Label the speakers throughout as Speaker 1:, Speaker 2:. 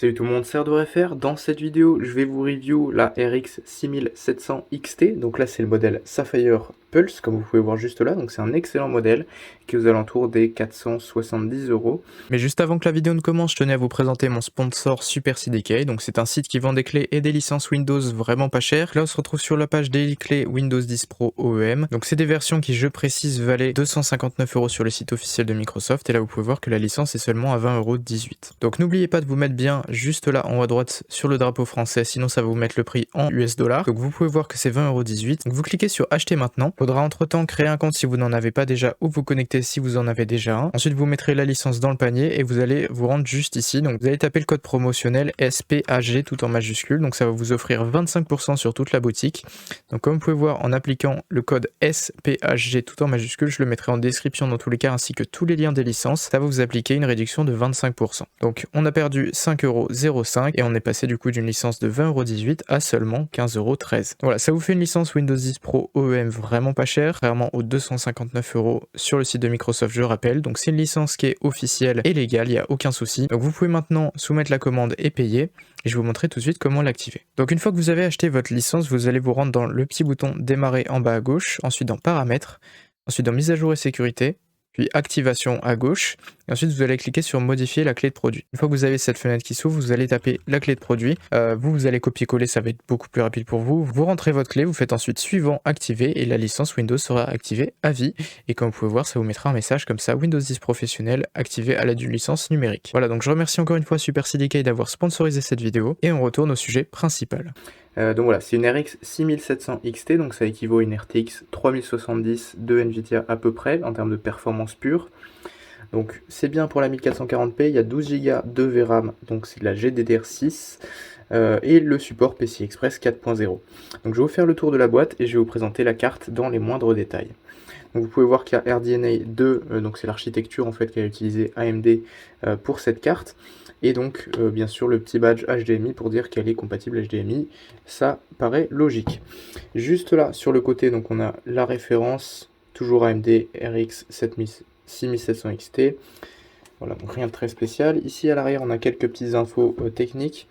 Speaker 1: Salut tout le monde, c'est Ardourefer. Dans cette vidéo, je vais vous review la RX 6700 XT. Donc là, c'est le modèle Sapphire Pulse, comme vous pouvez voir juste là. Donc c'est un excellent modèle qui est aux alentours des 470 €.
Speaker 2: Mais juste avant que la vidéo ne commence, je tenais à vous présenter mon sponsor Super CDK. Donc c'est un site qui vend des clés et des licences Windows vraiment pas chères. Là on se retrouve sur la page des clés Windows 10 Pro OEM. Donc c'est des versions qui, je précise, valaient 259 € sur le site officiel de Microsoft. Et là vous pouvez voir que la licence est seulement à 20,18 €. Donc n'oubliez pas de vous mettre bien juste là en haut à droite sur le drapeau français, sinon ça va vous mettre le prix en US dollars. Donc vous pouvez voir que c'est 20,18 €. Donc vous cliquez sur acheter maintenant. Faudra entre temps créer un compte si vous n'en avez pas déjà ou vous connecter si vous en avez déjà un. Ensuite vous mettrez la licence dans le panier et vous allez vous rendre juste ici. Donc vous allez taper le code promotionnel SPAG tout en majuscule. Donc ça va vous offrir 25% sur toute la boutique. Donc comme vous pouvez voir, en appliquant le code SPAG tout en majuscule, je le mettrai en description dans tous les cas ainsi que tous les liens des licences, ça va vous appliquer une réduction de 25%. Donc on a perdu 5,05 € et on est passé du coup d'une licence de 20,18 € à seulement 15,13 €. Voilà, ça vous fait une licence Windows 10 Pro OEM vraiment pas chère, vraiment aux 259 € sur le site de Microsoft, je rappelle. Donc c'est une licence qui est officielle et légale, il n'y a aucun souci. Donc vous pouvez maintenant soumettre la commande et payer, et je vais vous montrer tout de suite comment l'activer. Donc une fois que vous avez acheté votre licence, vous allez vous rendre dans le petit bouton démarrer en bas à gauche, ensuite dans paramètres, ensuite dans mise à jour et sécurité, puis activation à gauche, et ensuite vous allez cliquer sur modifier la clé de produit. Une fois que vous avez cette fenêtre qui s'ouvre, vous allez taper la clé de produit, vous allez copier-coller, ça va être beaucoup plus rapide pour vous, vous rentrez votre clé, vous faites ensuite suivant activer, et la licence Windows sera activée à vie, et comme vous pouvez voir, ça vous mettra un message comme ça, Windows 10 professionnel activé à l'aide d'une licence numérique. Voilà, donc je remercie encore une fois Super CDK d'avoir sponsorisé cette vidéo, et on retourne au sujet principal.
Speaker 1: Donc voilà, c'est une RX 6700 XT, donc ça équivaut à une RTX 3070 de Nvidia à peu près, en termes de performance pure. Donc c'est bien pour la 1440p, il y a 12 Go de VRAM, donc c'est de la GDDR6, et le support PCI Express 4.0. Donc je vais vous faire le tour de la boîte et je vais vous présenter la carte dans les moindres détails. Donc vous pouvez voir qu'il y a RDNA 2, donc c'est l'architecture en fait qu'a utilisé AMD pour cette carte. Et donc bien sûr le petit badge HDMI pour dire qu'elle est compatible HDMI, ça paraît logique. Juste là sur le côté, donc on a la référence, toujours AMD RX 6700 XT. Voilà, donc rien de très spécial. Ici à l'arrière on a quelques petites infos techniques.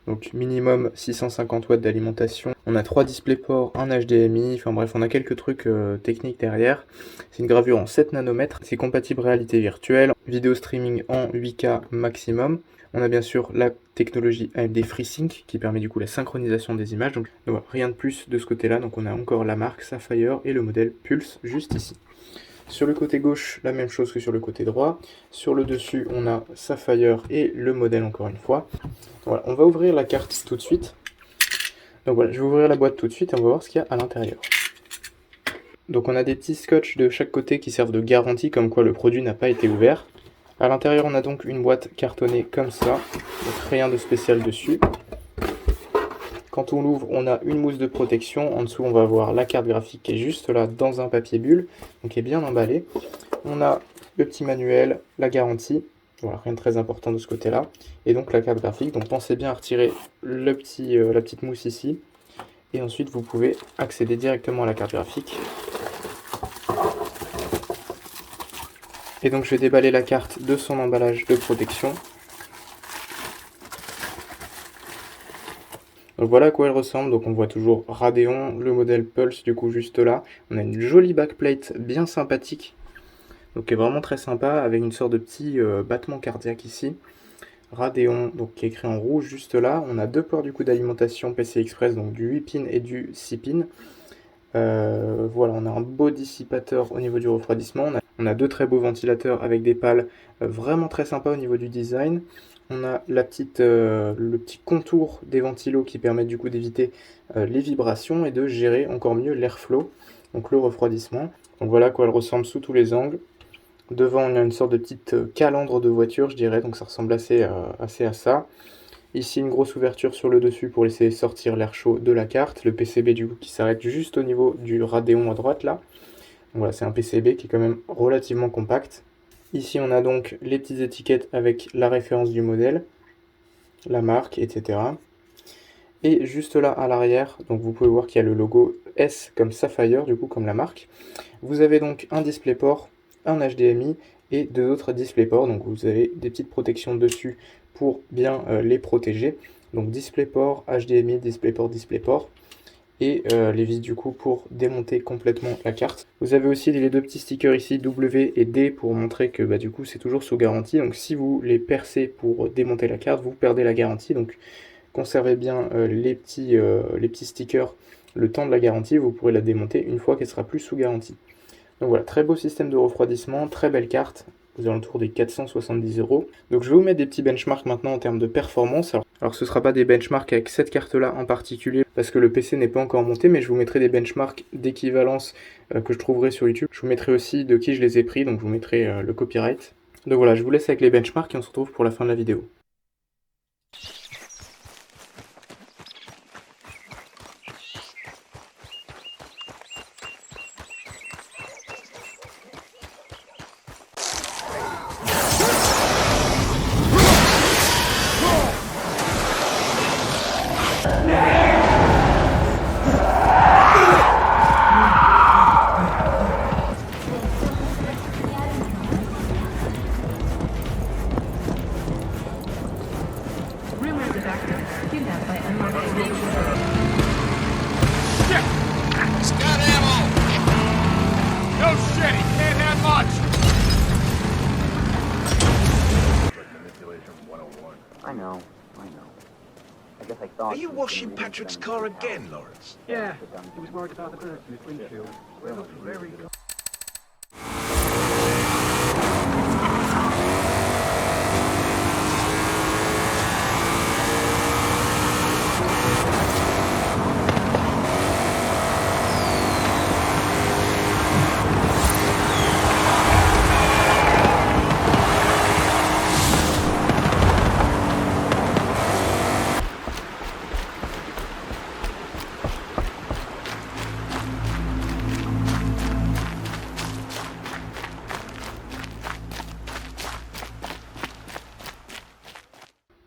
Speaker 1: Donc minimum 650 watts d'alimentation. On a 3 DisplayPort, un HDMI, enfin bref, on a quelques trucs techniques derrière. C'est une gravure en 7 nanomètres. C'est compatible réalité virtuelle, vidéo streaming en 8K maximum. On a bien sûr la technologie AMD FreeSync qui permet du coup la synchronisation des images. Donc voilà, rien de plus de ce côté-là. Donc on a encore la marque Sapphire et le modèle Pulse juste ici. Sur le côté gauche, la même chose que sur le côté droit. Sur le dessus, on a Sapphire et le modèle encore une fois. Voilà, on va ouvrir la carte tout de suite. Donc voilà, je vais ouvrir la boîte tout de suite et on va voir ce qu'il y a à l'intérieur. Donc on a des petits scotch de chaque côté qui servent de garantie comme quoi le produit n'a pas été ouvert. À l'intérieur, on a donc une boîte cartonnée comme ça, donc rien de spécial dessus. Quand on l'ouvre, on a une mousse de protection. En dessous, on va avoir la carte graphique qui est juste là dans un papier bulle, donc qui est bien emballé. On a le petit manuel, la garantie. Voilà, rien de très important de ce côté-là. Et donc la carte graphique. Donc pensez bien à retirer la petite mousse ici. Et ensuite, vous pouvez accéder directement à la carte graphique. Et donc je vais déballer la carte de son emballage de protection. Donc voilà à quoi elle ressemble. Donc on voit toujours Radeon, le modèle Pulse du coup juste là. On a une jolie backplate bien sympathique. Donc qui est vraiment très sympa avec une sorte de petit battement cardiaque ici. Radeon, donc qui est écrit en rouge juste là. On a deux ports du coup d'alimentation PCI Express, donc du 8 pins et du 6 pins. Voilà, on a un beau dissipateur au niveau du refroidissement. On a deux très beaux ventilateurs avec des pales vraiment très sympas au niveau du design. On a le petit contour des ventilos qui permettent du coup d'éviter les vibrations et de gérer encore mieux l'airflow, donc le refroidissement. Donc voilà à quoi elle ressemble sous tous les angles. Devant, on a une sorte de petite calandre de voiture, je dirais, donc ça ressemble assez à ça. Ici, une grosse ouverture sur le dessus pour laisser sortir l'air chaud de la carte. Le PCB du coup qui s'arrête juste au niveau du Radeon à droite là. Donc voilà, c'est un PCB qui est quand même relativement compact. Ici, on a donc les petites étiquettes avec la référence du modèle, la marque, etc. Et juste là à l'arrière, donc vous pouvez voir qu'il y a le logo S comme Sapphire, du coup comme la marque. Vous avez donc un DisplayPort, un HDMI et deux autres DisplayPort. Donc vous avez des petites protections dessus pour bien les protéger. Donc DisplayPort, HDMI, DisplayPort, et les vis du coup pour démonter complètement la carte. Vous avez aussi les deux petits stickers ici, W et D, pour montrer que du coup c'est toujours sous garantie. Donc si vous les percez pour démonter la carte, vous perdez la garantie. Donc conservez bien les petits stickers le temps de la garantie, vous pourrez la démonter une fois qu'elle sera plus sous garantie. Donc voilà, très beau système de refroidissement, très belle carte, aux alentours des 470 €. Donc je vais vous mettre des petits benchmarks maintenant en termes de performance. Alors ce ne sera pas des benchmarks avec cette carte-là en particulier, parce que le PC n'est pas encore monté, mais je vous mettrai des benchmarks d'équivalence que je trouverai sur YouTube. Je vous mettrai aussi de qui je les ai pris, donc je vous mettrai le copyright. Donc voilà, je vous laisse avec les benchmarks et on se retrouve pour la fin de la vidéo.
Speaker 3: Rumors of active kidnapped by unmarked nations.
Speaker 4: Shit! He's got ammo! No shit, he can't have much!
Speaker 5: Manipulation 101.
Speaker 6: I know. I guess I thought...
Speaker 7: Are you washing Patrick's car again, Lawrence?
Speaker 6: Yeah, he was worried about the birds in his windshield. Well, very good.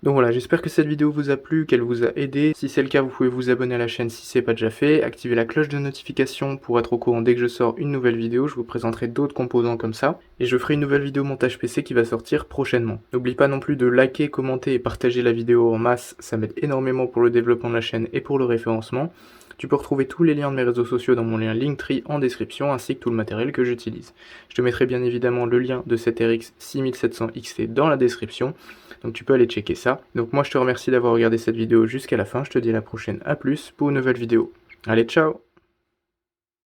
Speaker 1: Donc voilà, j'espère que cette vidéo vous a plu, qu'elle vous a aidé. Si c'est le cas, vous pouvez vous abonner à la chaîne si ce n'est pas déjà fait, activer la cloche de notification pour être au courant dès que je sors une nouvelle vidéo. Je vous présenterai d'autres composants comme ça. Et je ferai une nouvelle vidéo montage PC qui va sortir prochainement. N'oublie pas non plus de liker, commenter et partager la vidéo en masse, ça m'aide énormément pour le développement de la chaîne et pour le référencement. Tu peux retrouver tous les liens de mes réseaux sociaux dans mon lien Linktree en description, ainsi que tout le matériel que j'utilise. Je te mettrai bien évidemment le lien de cette RX 6700 XT dans la description, donc tu peux aller checker ça. Donc moi je te remercie d'avoir regardé cette vidéo jusqu'à la fin, je te dis à la prochaine, à plus pour une nouvelle vidéo. Allez, ciao!